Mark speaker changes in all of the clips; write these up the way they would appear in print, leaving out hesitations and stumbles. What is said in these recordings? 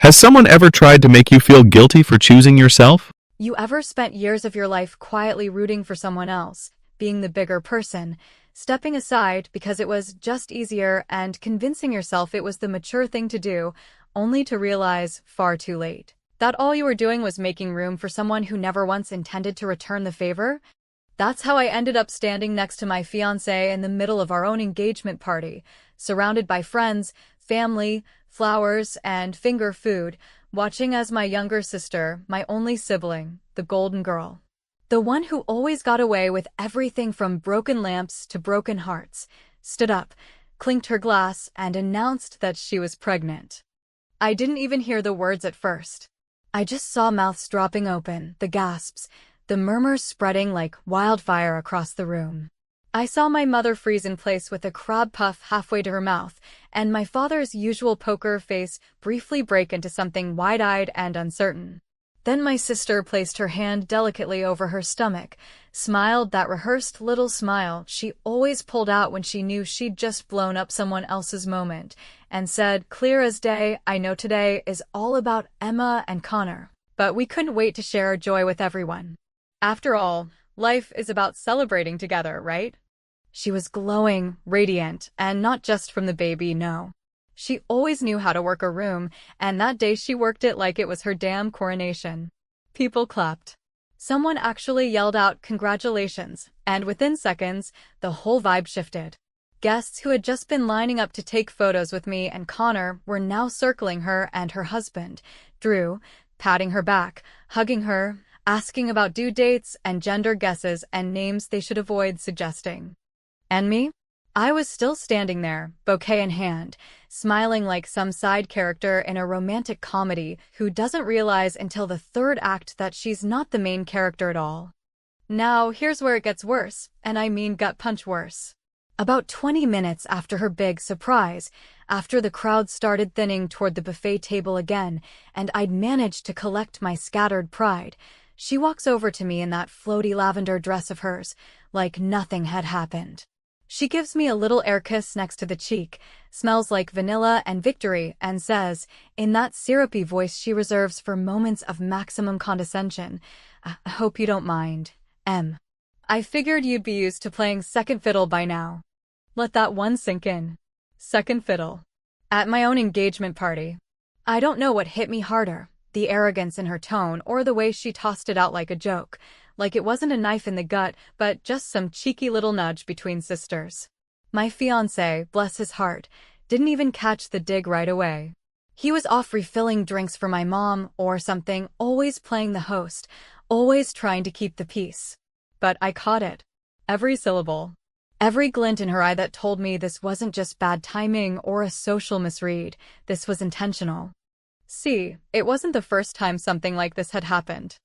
Speaker 1: Has someone ever tried to make you feel guilty for choosing yourself?
Speaker 2: You ever spent years of your life quietly rooting for someone else, being the bigger person, stepping aside because it was just easier and convincing yourself it was the mature thing to do, only to realize far too late that all you were doing was making room for someone who never once intended to return the favor? That's how I ended up standing next to my fiancé in the middle of our own engagement party, surrounded by friends, family, flowers, and finger food, watching as my younger sister, my only sibling, the golden girl, the one who always got away with everything from broken lamps to broken hearts, stood up, clinked her glass, and announced that she was pregnant. I didn't even hear the words at first. I just saw mouths dropping open, the gasps, the murmurs spreading like wildfire across the room. I saw my mother freeze in place with a crab puff halfway to her mouth, and my father's usual poker face briefly break into something wide-eyed and uncertain. Then my sister placed her hand delicately over her stomach, smiled that rehearsed little smile she always pulled out when she knew she'd just blown up someone else's moment, and said, clear as day, I know today is all about Emma and Connor. But we couldn't wait to share our joy with everyone. After all, life is about celebrating together, right? She was glowing, radiant, and not just from the baby, no. She always knew how to work a room, and that day she worked it like it was her damn coronation. People clapped. Someone actually yelled out congratulations, and within seconds, the whole vibe shifted. Guests who had just been lining up to take photos with me and Connor were now circling her and her husband, Drew, patting her back, hugging her, asking about due dates and gender guesses and names they should avoid suggesting. And me? I was still standing there, bouquet in hand, smiling like some side character in a romantic comedy who doesn't realize until the third act that she's not the main character at all. Now, here's where it gets worse, and I mean gut punch worse. About 20 minutes after her big surprise, after the crowd started thinning toward the buffet table again, and I'd managed to collect my scattered pride, she walks over to me in that floaty lavender dress of hers, like nothing had happened. She gives me a little air kiss next to the cheek, smells like vanilla and victory, and says, in that syrupy voice she reserves for moments of maximum condescension, I hope you don't mind, Em. I figured you'd be used to playing second fiddle by now. Let that one sink in. Second fiddle. At my own engagement party. I don't know what hit me harder, the arrogance in her tone or the way she tossed it out like a joke, like it wasn't a knife in the gut, but just some cheeky little nudge between sisters. My fiancé, bless his heart, didn't even catch the dig right away. He was off refilling drinks for my mom or something, always playing the host, always trying to keep the peace. But I caught it. Every syllable. Every glint in her eye that told me this wasn't just bad timing or a social misread, this was intentional. See, it wasn't the first time something like this had happened.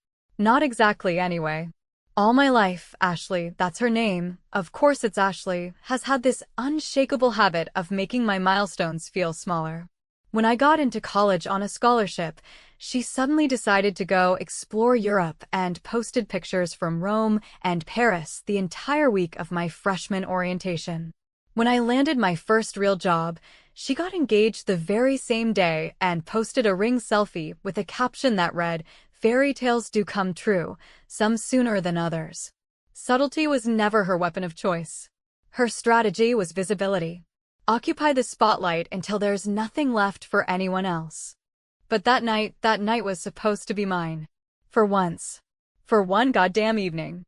Speaker 2: Not exactly, anyway. All my life, Ashley, that's her name, of course it's Ashley, has had this unshakable habit of making my milestones feel smaller. When I got into college on a scholarship, she suddenly decided to go explore Europe and posted pictures from Rome and Paris the entire week of my freshman orientation. When I landed my first real job, she got engaged the very same day and posted a ring selfie with a caption that read, fairy tales do come true, some sooner than others. Subtlety was never her weapon of choice. Her strategy was visibility. Occupy the spotlight until there's nothing left for anyone else. But that night was supposed to be mine. For once. For one goddamn evening.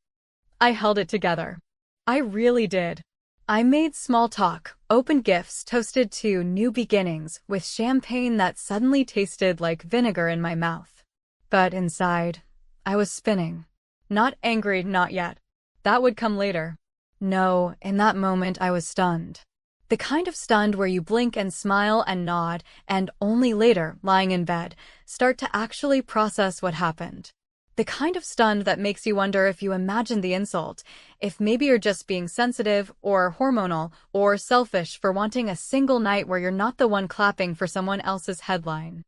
Speaker 2: I held it together. I really did. I made small talk, opened gifts, toasted to new beginnings with champagne that suddenly tasted like vinegar in my mouth. But inside, I was spinning. Not angry, not yet. That would come later. No, in that moment I was stunned. The kind of stunned where you blink and smile and nod, and only later, lying in bed, start to actually process what happened. The kind of stunned that makes you wonder if you imagined the insult, if maybe you're just being sensitive, or hormonal, or selfish for wanting a single night where you're not the one clapping for someone else's headline.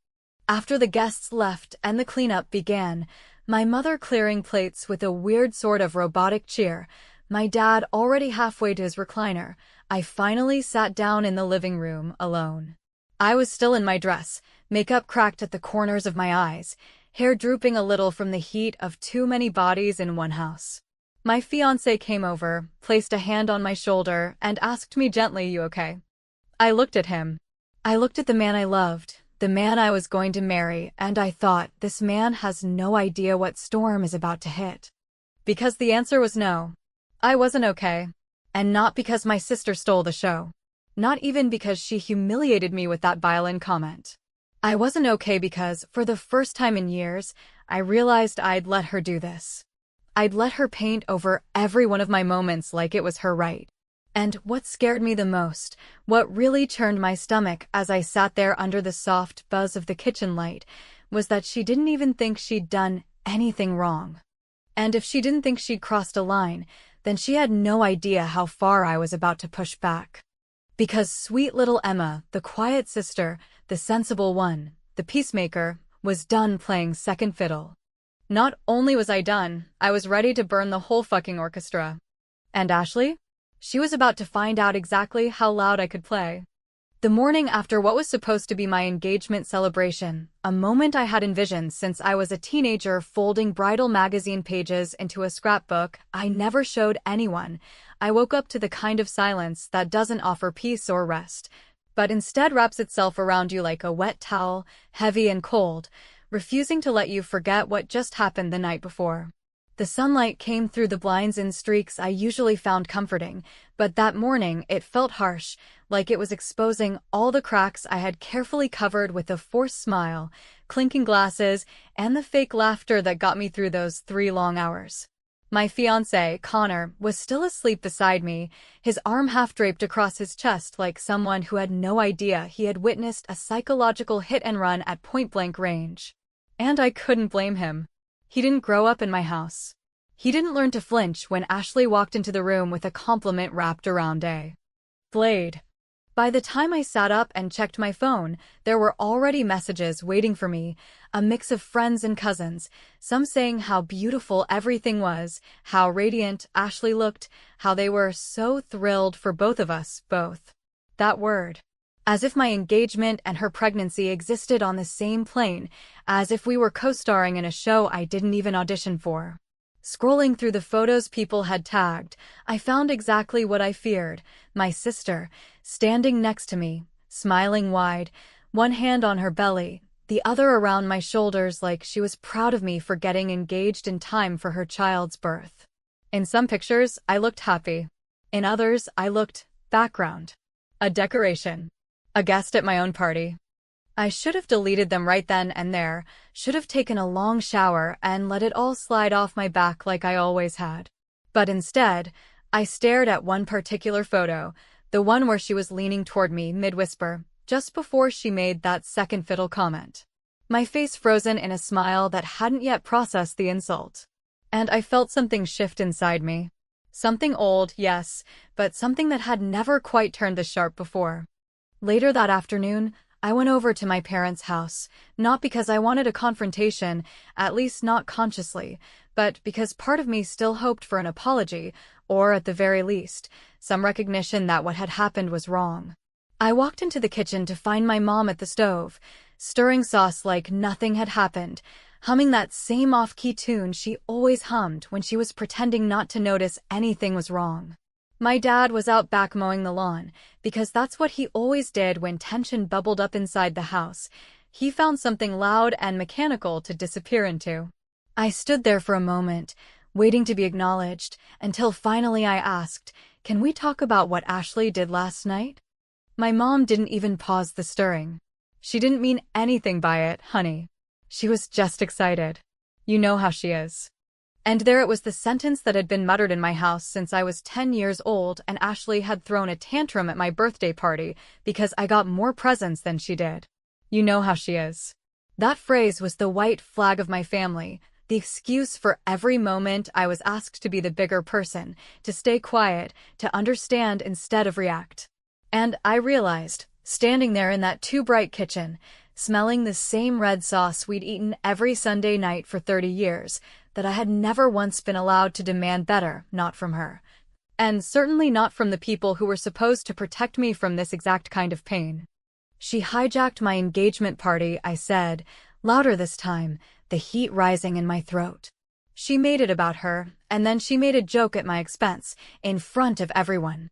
Speaker 2: After the guests left and the cleanup began, my mother clearing plates with a weird sort of robotic cheer, my dad already halfway to his recliner, I finally sat down in the living room alone. I was still in my dress, makeup cracked at the corners of my eyes, hair drooping a little from the heat of too many bodies in one house. My fiancé came over, placed a hand on my shoulder, and asked me gently, "You okay?" I looked at him. I looked at the man I loved, the man I was going to marry, and I thought, this man has no idea what storm is about to hit. Because the answer was no. I wasn't okay. And not because my sister stole the show. Not even because she humiliated me with that violin comment. I wasn't okay because, for the first time in years, I realized I'd let her do this. I'd let her paint over every one of my moments like it was her right. And what scared me the most, what really turned my stomach as I sat there under the soft buzz of the kitchen light, was that she didn't even think she'd done anything wrong. And if she didn't think she'd crossed a line, then she had no idea how far I was about to push back. Because sweet little Emma, the quiet sister, the sensible one, the peacemaker, was done playing second fiddle. Not only was I done, I was ready to burn the whole fucking orchestra. And Ashley? She was about to find out exactly how loud I could play. The morning after what was supposed to be my engagement celebration, a moment I had envisioned since I was a teenager folding bridal magazine pages into a scrapbook I never showed anyone, I woke up to the kind of silence that doesn't offer peace or rest, but instead wraps itself around you like a wet towel, heavy and cold, refusing to let you forget what just happened the night before. The sunlight came through the blinds in streaks I usually found comforting, but that morning it felt harsh, like it was exposing all the cracks I had carefully covered with a forced smile, clinking glasses, and the fake laughter that got me through those 3 long hours. My fiancé, Connor, was still asleep beside me, his arm half draped across his chest like someone who had no idea he had witnessed a psychological hit-and-run at point-blank range. And I couldn't blame him. He didn't grow up in my house. He didn't learn to flinch when Ashley walked into the room with a compliment wrapped around a blade. By the time I sat up and checked my phone, there were already messages waiting for me, a mix of friends and cousins, some saying how beautiful everything was, how radiant Ashley looked, how they were so thrilled for both of us, both. That word. As if my engagement and her pregnancy existed on the same plane, as if we were co-starring in a show I didn't even audition for. Scrolling through the photos people had tagged, I found exactly what I feared, my sister, standing next to me, smiling wide, one hand on her belly, the other around my shoulders like she was proud of me for getting engaged in time for her child's birth. In some pictures, I looked happy. In others, I looked background. A decoration. A guest at my own party. I should have deleted them right then and there, should have taken a long shower and let it all slide off my back like I always had. But instead, I stared at one particular photo, the one where she was leaning toward me mid-whisper, just before she made that second fiddle comment. My face frozen in a smile that hadn't yet processed the insult. And I felt something shift inside me. Something old, yes, but something that had never quite turned this sharp before. Later that afternoon, I went over to my parents' house, not because I wanted a confrontation, at least not consciously, but because part of me still hoped for an apology, or at the very least, some recognition that what had happened was wrong. I walked into the kitchen to find my mom at the stove, stirring sauce like nothing had happened, humming that same off-key tune she always hummed when she was pretending not to notice anything was wrong. My dad was out back mowing the lawn, because that's what he always did when tension bubbled up inside the house. He found something loud and mechanical to disappear into. I stood there for a moment, waiting to be acknowledged, until finally I asked, "Can we talk about what Ashley did last night?" My mom didn't even pause the stirring. She didn't mean anything by it, honey. She was just excited. You know how she is. And there it was, the sentence that had been muttered in my house since I was 10 years old, and Ashley had thrown a tantrum at my birthday party because I got more presents than she did. You know how she is. That phrase was the white flag of my family, the excuse for every moment I was asked to be the bigger person, to stay quiet, to understand instead of react. And I realized, standing there in that too bright kitchen, smelling the same red sauce we'd eaten every Sunday night for 30 years, that I had never once been allowed to demand better, not from her. And certainly not from the people who were supposed to protect me from this exact kind of pain. She hijacked my engagement party, I said, louder this time, the heat rising in my throat. She made it about her, and then she made a joke at my expense, in front of everyone.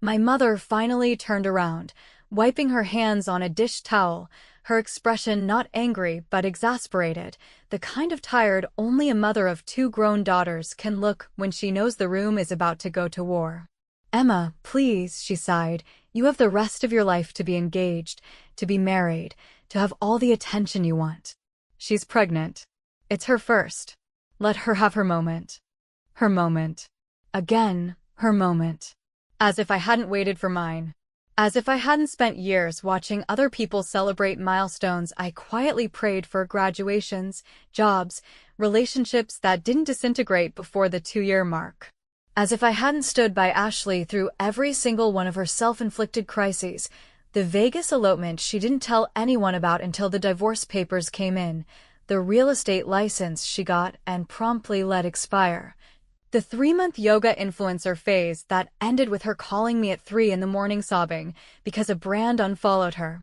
Speaker 2: My mother finally turned around, wiping her hands on a dish towel, her expression not angry but exasperated, the kind of tired only a mother of 2 grown daughters can look when she knows the room is about to go to war. "Emma, please," she sighed, "you have the rest of your life to be engaged, to be married, to have all the attention you want. She's pregnant. It's her first. Let her have her moment." Her moment. Again, her moment. As if I hadn't waited for mine. As if I hadn't spent years watching other people celebrate milestones I quietly prayed for: graduations, jobs, relationships that didn't disintegrate before the 2-year mark. As if I hadn't stood by Ashley through every single one of her self-inflicted crises, the Vegas elopement she didn't tell anyone about until the divorce papers came in, the real estate license she got and promptly let expire, the 3-month yoga influencer phase that ended with her calling me at 3 a.m. sobbing because a brand unfollowed her.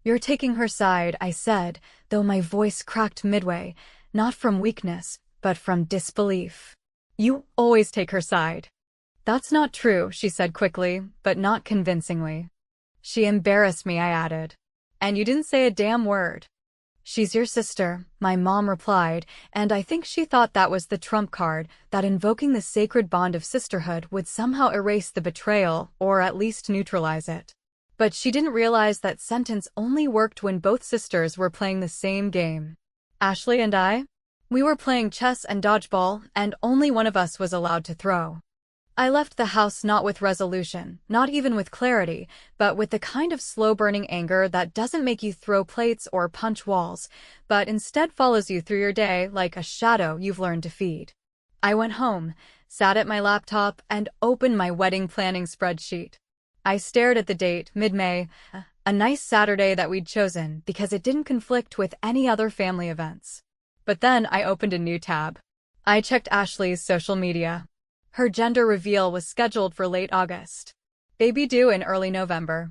Speaker 2: "You're taking her side," I said, though my voice cracked midway, not from weakness, but from disbelief. "You always take her side." "That's not true," she said quickly, but not convincingly. "She embarrassed me," I added. "And you didn't say a damn word." "She's your sister," my mom replied, and I think she thought that was the trump card, that invoking the sacred bond of sisterhood would somehow erase the betrayal, or at least neutralize it. But she didn't realize that sentence only worked when both sisters were playing the same game. Ashley and I? We were playing chess and dodgeball, and only one of us was allowed to throw. I left the house not with resolution, not even with clarity, but with the kind of slow-burning anger that doesn't make you throw plates or punch walls, but instead follows you through your day like a shadow you've learned to feed. I went home, sat at my laptop, and opened my wedding planning spreadsheet. I stared at the date, mid-May, a nice Saturday that we'd chosen because it didn't conflict with any other family events. But then I opened a new tab. I checked Ashley's social media. Her gender reveal was scheduled for late August. Baby due in early November.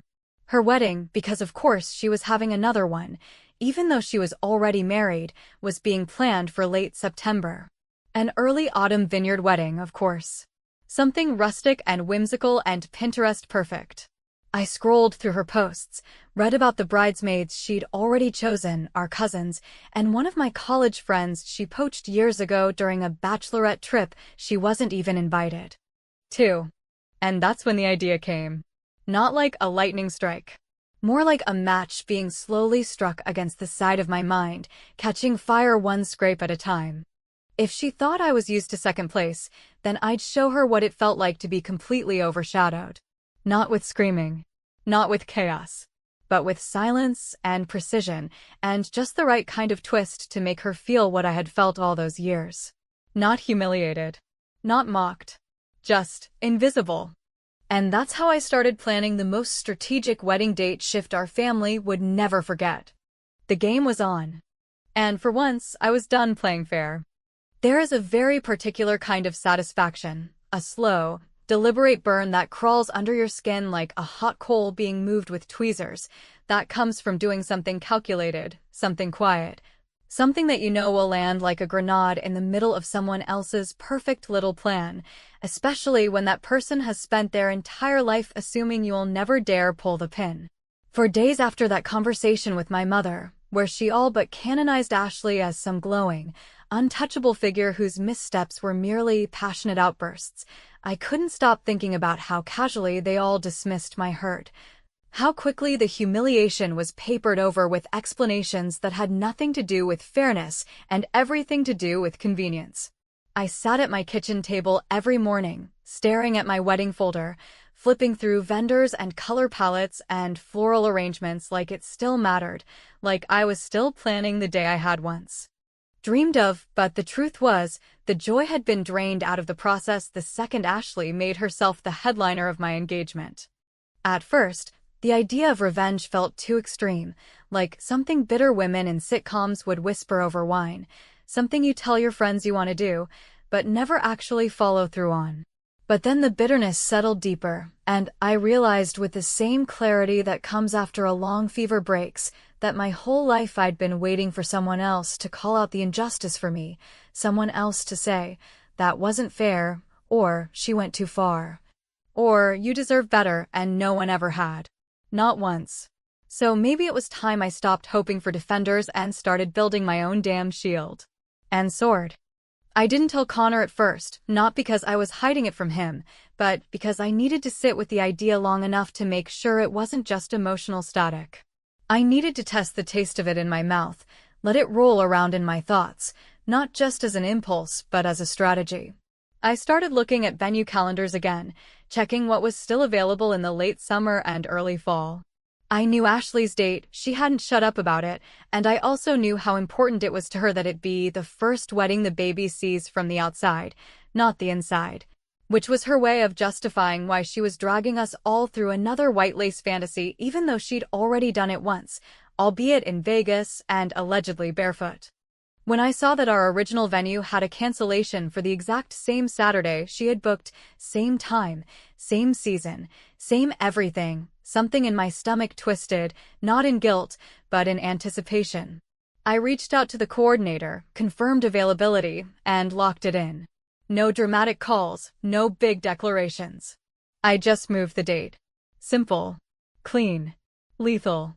Speaker 2: Her wedding, because of course she was having another one, even though she was already married, was being planned for late September. An early autumn vineyard wedding, of course. Something rustic and whimsical and Pinterest perfect. I scrolled through her posts, read about the bridesmaids she'd already chosen, our cousins, and one of my college friends she poached years ago during a bachelorette trip she wasn't even invited to. And that's when the idea came. Not like a lightning strike. More like a match being slowly struck against the side of my mind, catching fire one scrape at a time. If she thought I was used to second place, then I'd show her what it felt like to be completely overshadowed. Not with screaming, not with chaos, but with silence and precision, and just the right kind of twist to make her feel what I had felt all those years. Not humiliated, not mocked, just invisible. And that's how I started planning the most strategic wedding date shift our family would never forget. The game was on. And for once, I was done playing fair. There is a very particular kind of satisfaction, a slow, deliberate burn that crawls under your skin like a hot coal being moved with tweezers, that comes from doing something calculated, something quiet, something that you know will land like a grenade in the middle of someone else's perfect little plan, especially when that person has spent their entire life assuming you'll never dare pull the pin. For days after that conversation with my mother, where she all but canonized Ashley as some glowing, untouchable figure whose missteps were merely passionate outbursts, I couldn't stop thinking about how casually they all dismissed my hurt. How quickly the humiliation was papered over with explanations that had nothing to do with fairness and everything to do with convenience. I sat at my kitchen table every morning, staring at my wedding folder, flipping through vendors and color palettes and floral arrangements like it still mattered, like I was still planning the day I had once dreamed of, but the truth was, the joy had been drained out of the process the second Ashley made herself the headliner of my engagement. At first, the idea of revenge felt too extreme, like something bitter women in sitcoms would whisper over wine, something you tell your friends you want to do, but never actually follow through on. But then the bitterness settled deeper, and I realized with the same clarity that comes after a long fever breaks, that my whole life I'd been waiting for someone else to call out the injustice for me, someone else to say, that wasn't fair, or she went too far. Or you deserve better, and no one ever had. Not once. So maybe it was time I stopped hoping for defenders and started building my own damn shield. And sword. I didn't tell Connor at first, not because I was hiding it from him, but because I needed to sit with the idea long enough to make sure it wasn't just emotional static. I needed to test the taste of it in my mouth, let it roll around in my thoughts, not just as an impulse, but as a strategy. I started looking at venue calendars again, checking what was still available in the late summer and early fall. I knew Ashley's date, she hadn't shut up about it, and I also knew how important it was to her that it be the first wedding the baby sees from the outside, not the inside. Which was her way of justifying why she was dragging us all through another white lace fantasy even though she'd already done it once, albeit in Vegas and allegedly barefoot. When I saw that our original venue had a cancellation for the exact same Saturday she had booked, same time, same season, same everything, something in my stomach twisted, not in guilt, but in anticipation. I reached out to the coordinator, confirmed availability, and locked it in. No dramatic calls, no big declarations. I just moved the date. Simple. Clean. Lethal.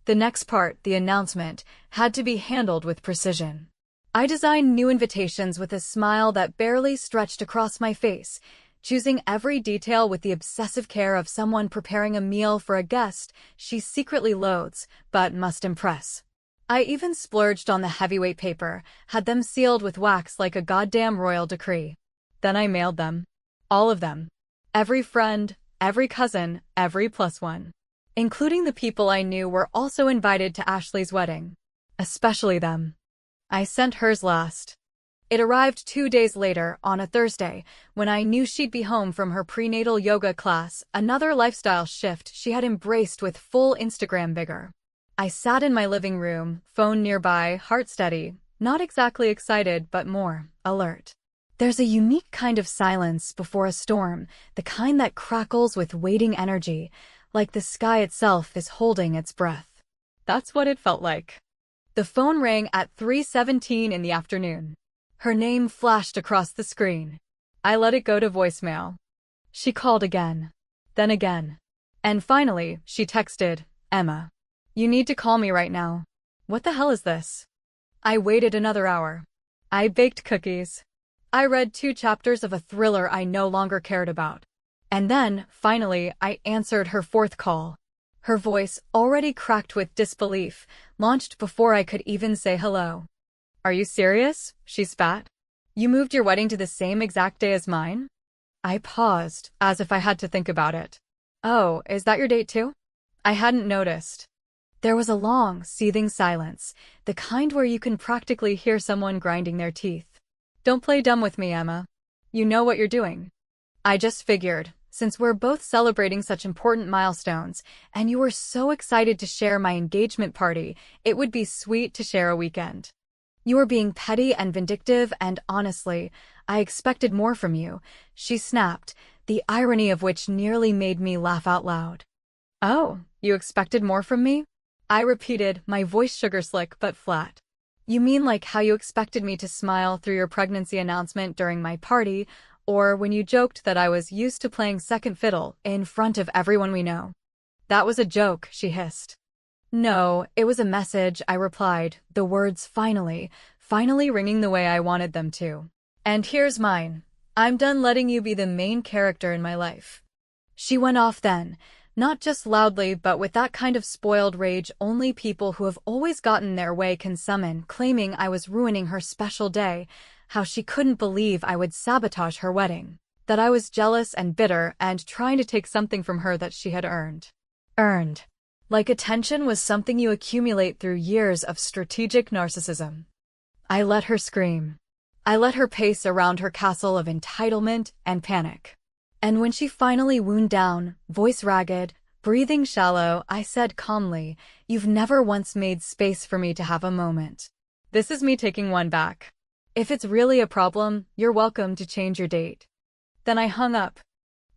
Speaker 2: The next part, the announcement, had to be handled with precision. I designed new invitations with a smile that barely stretched across my face, choosing every detail with the obsessive care of someone preparing a meal for a guest she secretly loathes, but must impress. I even splurged on the heavyweight paper, had them sealed with wax like a goddamn royal decree. Then I mailed them. All of them. Every friend, every cousin, every plus one. Including the people I knew were also invited to Ashley's wedding. Especially them. I sent hers last. It arrived 2 days later, on a Thursday, when I knew she'd be home from her prenatal yoga class, another lifestyle shift she had embraced with full Instagram vigor. I sat in my living room, phone nearby, heart steady, not exactly excited but more alert. There's a unique kind of silence before a storm, the kind that crackles with waiting energy, like the sky itself is holding its breath. That's what it felt like. The phone rang at 3:17 in the afternoon. Her name flashed across the screen. I let it go to voicemail. She called again. Then again. And finally, she texted, "Emma. You need to call me right now." What the hell is this? I waited another hour. I baked cookies. I read 2 chapters of a thriller I no longer cared about. And then, finally, I answered her 4th call. Her voice, already cracked with disbelief, launched before I could even say hello. "Are you serious?" she spat. "You moved your wedding to the same exact day as mine?" I paused, as if I had to think about it. "Oh, is that your date too?" I hadn't noticed. There was a long, seething silence, the kind where you can practically hear someone grinding their teeth. "Don't play dumb with me, Emma. You know what you're doing." I just figured, since we're both celebrating such important milestones, and you were so excited to share my engagement party, it would be sweet to share a weekend. "You were being petty and vindictive, and honestly, I expected more from you," she snapped, the irony of which nearly made me laugh out loud. "Oh, you expected more from me?" I repeated, my voice sugar-slick but flat. "You mean like how you expected me to smile through your pregnancy announcement during my party, or when you joked that I was used to playing second fiddle in front of everyone we know?" "That was a joke," she hissed. "No, it was a message," I replied, the words finally ringing the way I wanted them to. "And here's mine. I'm done letting you be the main character in my life." She went off then, not just loudly but with that kind of spoiled rage only people who have always gotten their way can summon, claiming I was ruining her special day, how she couldn't believe I would sabotage her wedding, that I was jealous and bitter and trying to take something from her that she had earned. Earned. Like attention was something you accumulate through years of strategic narcissism. I let her scream. I let her pace around her castle of entitlement and panic. And when she finally wound down, voice ragged, breathing shallow, I said calmly, "You've never once made space for me to have a moment. This is me taking one back. If it's really a problem, you're welcome to change your date." Then I hung up.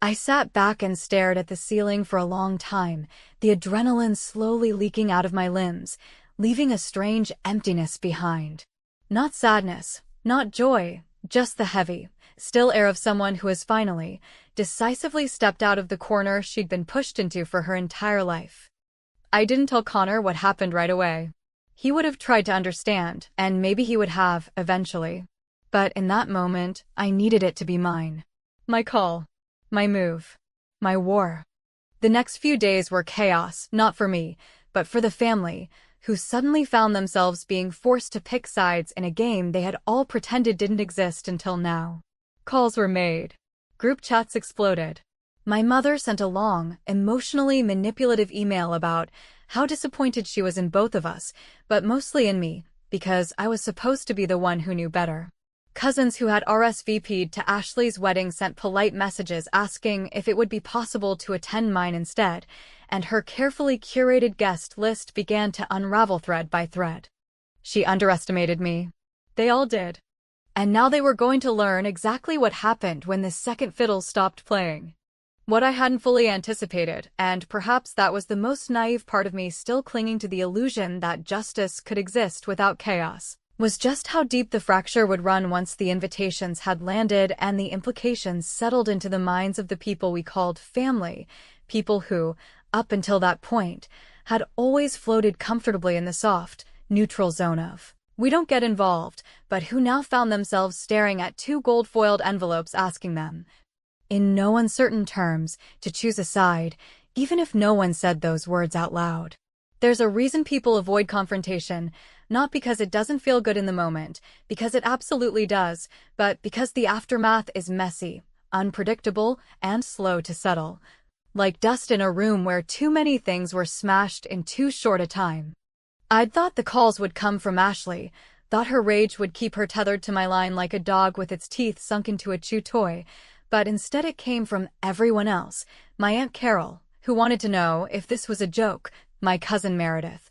Speaker 2: I sat back and stared at the ceiling for a long time, the adrenaline slowly leaking out of my limbs, leaving a strange emptiness behind. Not sadness, not joy, just the heavy, still air of someone who has finally, decisively stepped out of the corner she'd been pushed into for her entire life. I didn't tell Connor what happened right away. He would have tried to understand, and maybe he would have, eventually. But in that moment, I needed it to be mine. My call. My move. My war. The next few days were chaos, not for me, but for the family, who suddenly found themselves being forced to pick sides in a game they had all pretended didn't exist until now. Calls were made. Group chats exploded. My mother sent a long, emotionally manipulative email about how disappointed she was in both of us, but mostly in me, because I was supposed to be the one who knew better. Cousins who had RSVP'd to Ashley's wedding sent polite messages asking if it would be possible to attend mine instead, and her carefully curated guest list began to unravel thread by thread. She underestimated me. They all did. And now they were going to learn exactly what happened when the second fiddle stopped playing. What I hadn't fully anticipated, and perhaps that was the most naive part of me still clinging to the illusion that justice could exist without chaos, was just how deep the fracture would run once the invitations had landed and the implications settled into the minds of the people we called family, people who, up until that point, had always floated comfortably in the soft, neutral zone of "we don't get involved," but who now found themselves staring at two gold-foiled envelopes asking them, in no uncertain terms, to choose a side, even if no one said those words out loud. There's a reason people avoid confrontation, not because it doesn't feel good in the moment, because it absolutely does, but because the aftermath is messy, unpredictable, and slow to settle. Like dust in a room where too many things were smashed in too short a time. I'd thought the calls would come from Ashley, thought her rage would keep her tethered to my line like a dog with its teeth sunk into a chew toy, but instead it came from everyone else. My Aunt Carol, who wanted to know if this was a joke, my cousin Meredith,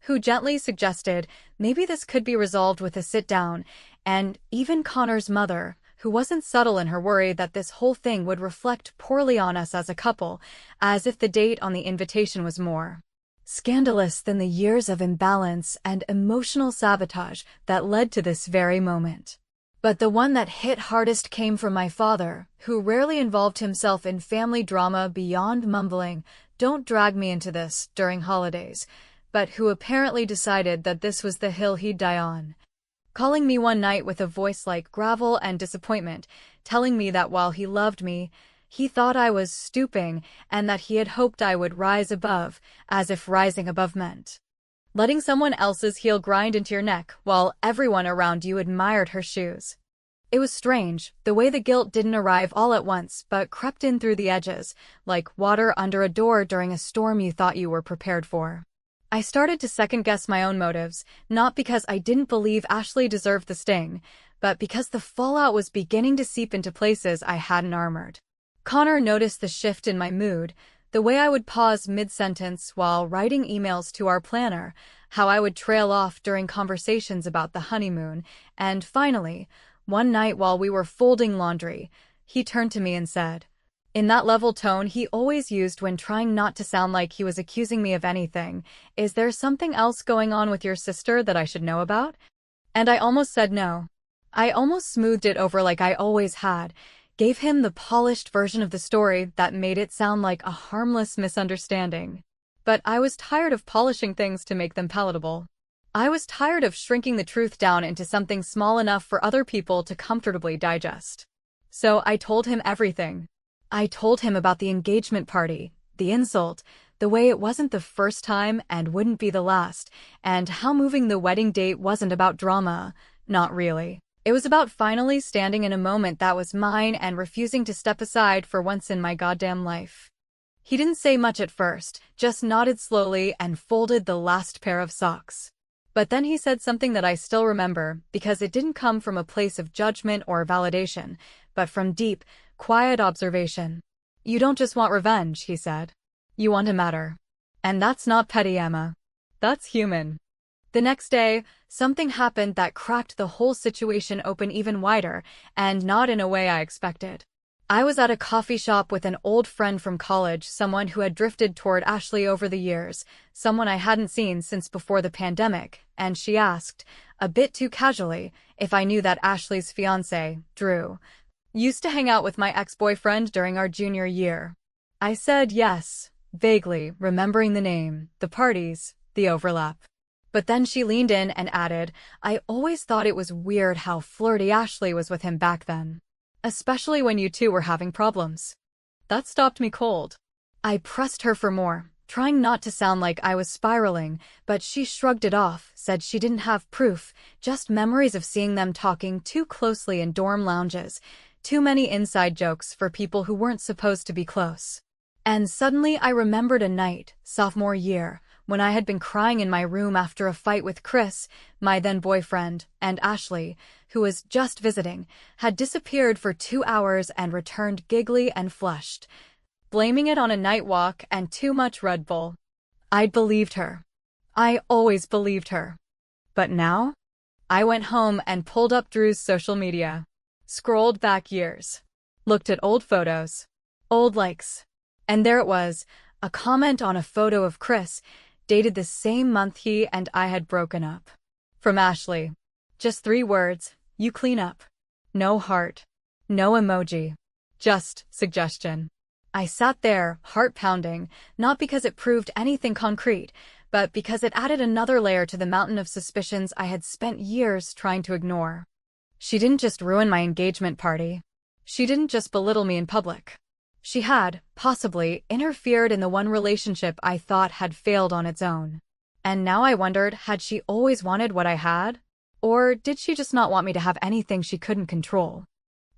Speaker 2: who gently suggested maybe this could be resolved with a sit-down, and even Connor's mother, who wasn't subtle in her worry that this whole thing would reflect poorly on us as a couple, as if the date on the invitation was more scandalous than the years of imbalance and emotional sabotage that led to this very moment. But the one that hit hardest came from my father, who rarely involved himself in family drama beyond mumbling, "Don't drag me into this," during holidays, but who apparently decided that this was the hill he'd die on. Calling me one night with a voice like gravel and disappointment, telling me that while he loved me, he thought I was stooping and that he had hoped I would rise above, as if rising above meant letting someone else's heel grind into your neck while everyone around you admired her shoes. It was strange, the way the guilt didn't arrive all at once but crept in through the edges, like water under a door during a storm you thought you were prepared for. I started to second-guess my own motives, not because I didn't believe Ashley deserved the sting, but because the fallout was beginning to seep into places I hadn't armored. Connor noticed the shift in my mood, the way I would pause mid-sentence while writing emails to our planner, how I would trail off during conversations about the honeymoon, and finally, one night while we were folding laundry, he turned to me and said, in that level tone he always used when trying not to sound like he was accusing me of anything, "Is there something else going on with your sister that I should know about?" And I almost said no. I almost smoothed it over like I always had, gave him the polished version of the story that made it sound like a harmless misunderstanding. But I was tired of polishing things to make them palatable. I was tired of shrinking the truth down into something small enough for other people to comfortably digest. So I told him everything. I told him about the engagement party, the insult, the way it wasn't the first time and wouldn't be the last, and how moving the wedding date wasn't about drama. Not really. It was about finally standing in a moment that was mine and refusing to step aside for once in my goddamn life. He didn't say much at first, just nodded slowly and folded the last pair of socks. But then he said something that I still remember, because it didn't come from a place of judgment or validation, but from deep, quiet observation. "You don't just want revenge," he said. "You want to matter. And that's not petty, Emma. That's human." The next day, something happened that cracked the whole situation open even wider, and not in a way I expected. I was at a coffee shop with an old friend from college, someone who had drifted toward Ashley over the years, someone I hadn't seen since before the pandemic, and she asked, a bit too casually, if I knew that Ashley's fiancé, Drew, used to hang out with my ex-boyfriend during our junior year. I said yes, vaguely, remembering the name, the parties, the overlap. But then she leaned in and added, I always thought it was weird how flirty Ashley was with him back then. Especially when you two were having problems. That stopped me cold. I pressed her for more, trying not to sound like I was spiraling, but she shrugged it off, said she didn't have proof, just memories of seeing them talking too closely in dorm lounges, too many inside jokes for people who weren't supposed to be close. And suddenly I remembered a night, sophomore year, when I had been crying in my room after a fight with Chris, my then-boyfriend, and Ashley, who was just visiting, had disappeared for 2 hours and returned giggly and flushed, blaming it on a night walk and too much Red Bull. I'd believed her. I always believed her. But now? I went home and pulled up Drew's social media, scrolled back years, looked at old photos, old likes, and there it was, a comment on a photo of Chris, dated the same month he and I had broken up. From Ashley. Just 3 words, you clean up. No heart. No emoji. Just suggestion. I sat there, heart pounding, not because it proved anything concrete, but because it added another layer to the mountain of suspicions I had spent years trying to ignore. She didn't just ruin my engagement party. She didn't just belittle me in public. She had, possibly, interfered in the one relationship I thought had failed on its own. And now I wondered, had she always wanted what I had? Or did she just not want me to have anything she couldn't control?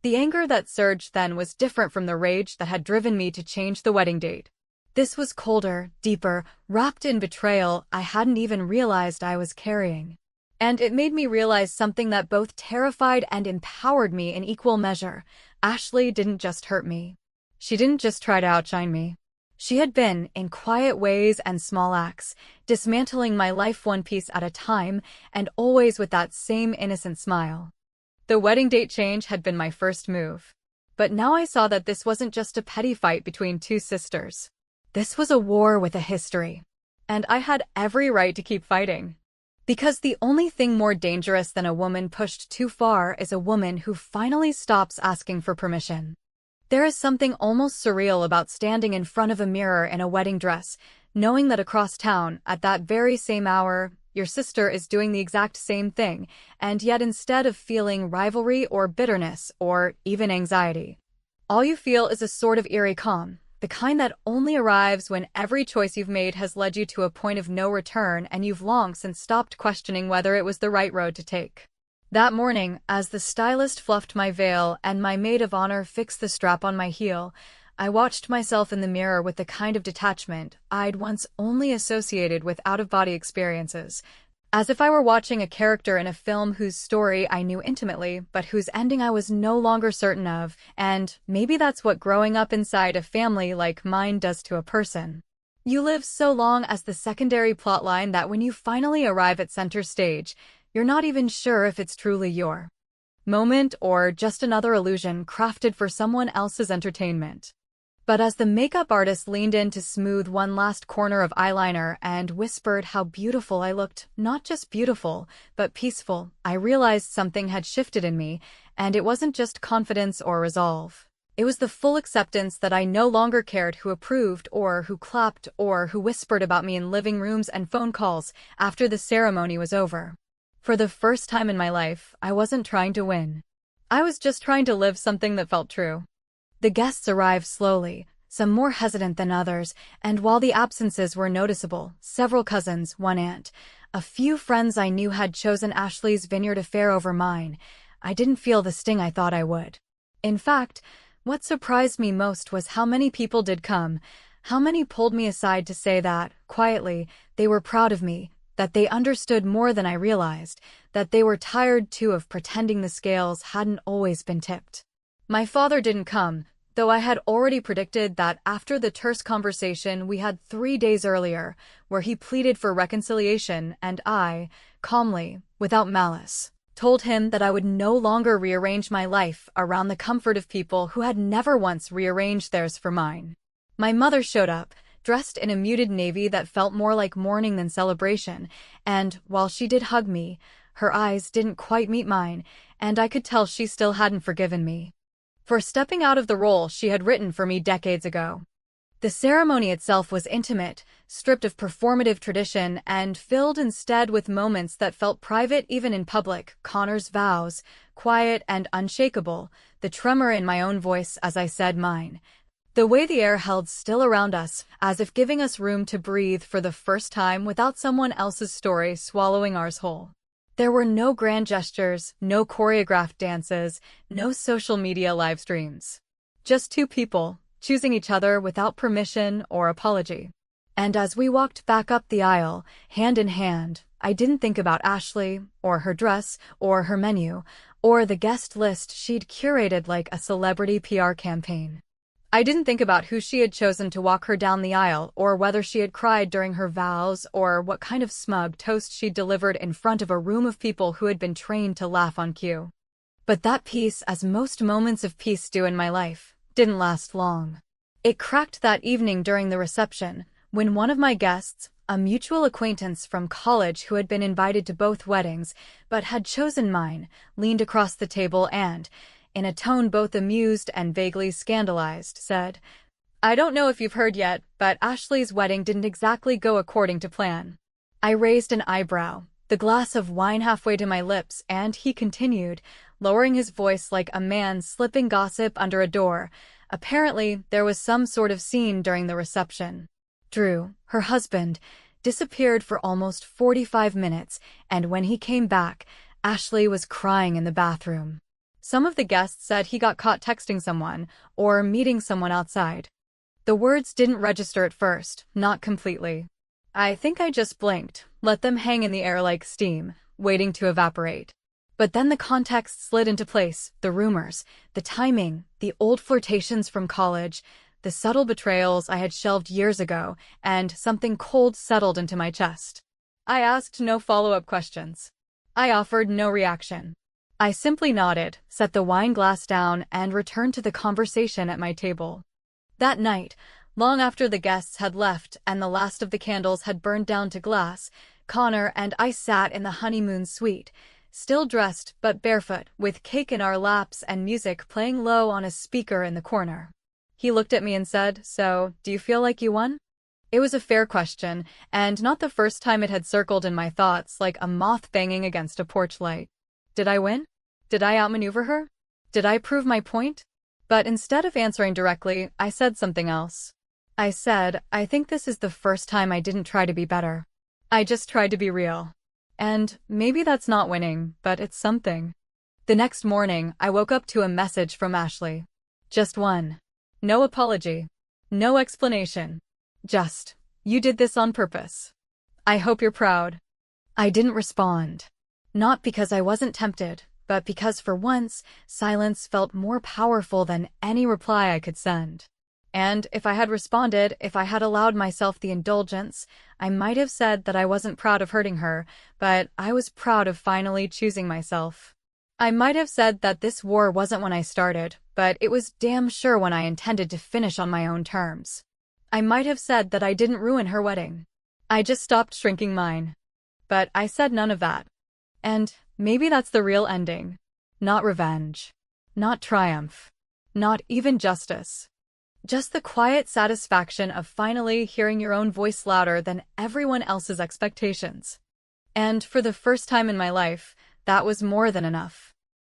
Speaker 2: The anger that surged then was different from the rage that had driven me to change the wedding date. This was colder, deeper, wrapped in betrayal I hadn't even realized I was carrying. And it made me realize something that both terrified and empowered me in equal measure. Ashley didn't just hurt me. She didn't just try to outshine me. She had been, in quiet ways and small acts, dismantling my life one piece at a time, and always with that same innocent smile. The wedding date change had been my first move. But now I saw that this wasn't just a petty fight between 2 sisters. This was a war with a history. And I had every right to keep fighting. Because the only thing more dangerous than a woman pushed too far is a woman who finally stops asking for permission. There is something almost surreal about standing in front of a mirror in a wedding dress, knowing that across town, at that very same hour, your sister is doing the exact same thing, and yet instead of feeling rivalry or bitterness or even anxiety, all you feel is a sort of eerie calm, the kind that only arrives when every choice you've made has led you to a point of no return and you've long since stopped questioning whether it was the right road to take. That morning, as the stylist fluffed my veil and my maid of honor fixed the strap on my heel, I watched myself in the mirror with the kind of detachment I'd once only associated with out-of-body experiences, as if I were watching a character in a film whose story I knew intimately, but whose ending I was no longer certain of, and maybe that's what growing up inside a family like mine does to a person. You live so long as the secondary plotline that when you finally arrive at center stage, you're not even sure if it's truly your moment or just another illusion crafted for someone else's entertainment. But as the makeup artist leaned in to smooth one last corner of eyeliner and whispered how beautiful I looked, not just beautiful, but peaceful, I realized something had shifted in me, and it wasn't just confidence or resolve. It was the full acceptance that I no longer cared who approved or who clapped or who whispered about me in living rooms and phone calls after the ceremony was over. For the first time in my life, I wasn't trying to win. I was just trying to live something that felt true. The guests arrived slowly, some more hesitant than others, and while the absences were noticeable, several cousins, one aunt, a few friends I knew had chosen Ashley's vineyard affair over mine, I didn't feel the sting I thought I would. In fact, what surprised me most was how many people did come, how many pulled me aside to say that, quietly, they were proud of me, that they understood more than I realized, that they were tired too of pretending the scales hadn't always been tipped. My father didn't come, though I had already predicted that after the terse conversation we had 3 days earlier, where he pleaded for reconciliation and I, calmly, without malice, Told him that I would no longer rearrange my life around the comfort of people who had never once rearranged theirs for mine. My mother showed up, dressed in a muted navy that felt more like mourning than celebration, and while she did hug me, her eyes didn't quite meet mine, and I could tell she still hadn't forgiven me for stepping out of the role she had written for me decades ago. The ceremony itself was intimate, stripped of performative tradition, and filled instead with moments that felt private even in public. Connor's vows, quiet and unshakable, the tremor in my own voice as I said mine. The way the air held still around us, as if giving us room to breathe for the first time without someone else's story swallowing ours whole. There were no grand gestures, no choreographed dances, no social media live streams. Just two people, choosing each other without permission or apology. And as we walked back up the aisle, hand in hand, I didn't think about Ashley, or her dress, or her menu, or the guest list she'd curated like a celebrity PR campaign. I didn't think about who she had chosen to walk her down the aisle, or whether she had cried during her vows, or what kind of smug toast she'd delivered in front of a room of people who had been trained to laugh on cue. But that peace, as most moments of peace do in my life, didn't last long. It cracked that evening during the reception, when one of my guests, a mutual acquaintance from college who had been invited to both weddings, but had chosen mine, leaned across the table and, in a tone both amused and vaguely scandalized, said, "I don't know if you've heard yet, but Ashley's wedding didn't exactly go according to plan." I raised an eyebrow, the glass of wine halfway to my lips, and he continued, lowering his voice like a man slipping gossip under a door. Apparently, there was some sort of scene during the reception. Drew, her husband, disappeared for almost 45 minutes, and when he came back, Ashley was crying in the bathroom. Some of the guests said he got caught texting someone, or meeting someone outside. The words didn't register at first, not completely. I think I just blinked, let them hang in the air like steam, waiting to evaporate. But then the context slid into place, the rumors, the timing, the old flirtations from college, the subtle betrayals I had shelved years ago, and something cold settled into my chest. I asked no follow-up questions. I offered no reaction. I simply nodded, set the wine glass down, and returned to the conversation at my table. That night, long after the guests had left and the last of the candles had burned down to glass, Connor and I sat in the honeymoon suite, still dressed but barefoot, with cake in our laps and music playing low on a speaker in the corner. He looked at me and said, "So, do you feel like you won?" It was a fair question, and not the first time it had circled in my thoughts like a moth banging against a porch light. Did I win? Did I outmaneuver her? Did I prove my point? But instead of answering directly, I said something else. I said, I think this is the first time I didn't try to be better. I just tried to be real. And maybe that's not winning, but it's something. The next morning, I woke up to a message from Ashley. Just one. No apology. No explanation. Just, "You did this on purpose. I hope you're proud." I didn't respond. Not because I wasn't tempted, but because for once, silence felt more powerful than any reply I could send. And if I had responded, if I had allowed myself the indulgence, I might have said that I wasn't proud of hurting her, but I was proud of finally choosing myself. I might have said that this war wasn't when I started, but it was damn sure when I intended to finish on my own terms. I might have said that I didn't ruin her wedding. I just stopped shrinking mine. But I said none of that. And maybe that's the real ending. Not revenge. Not triumph. Not even justice. Just the quiet satisfaction of finally hearing your own voice louder than everyone else's expectations. And for the first time in my life, that was more than enough.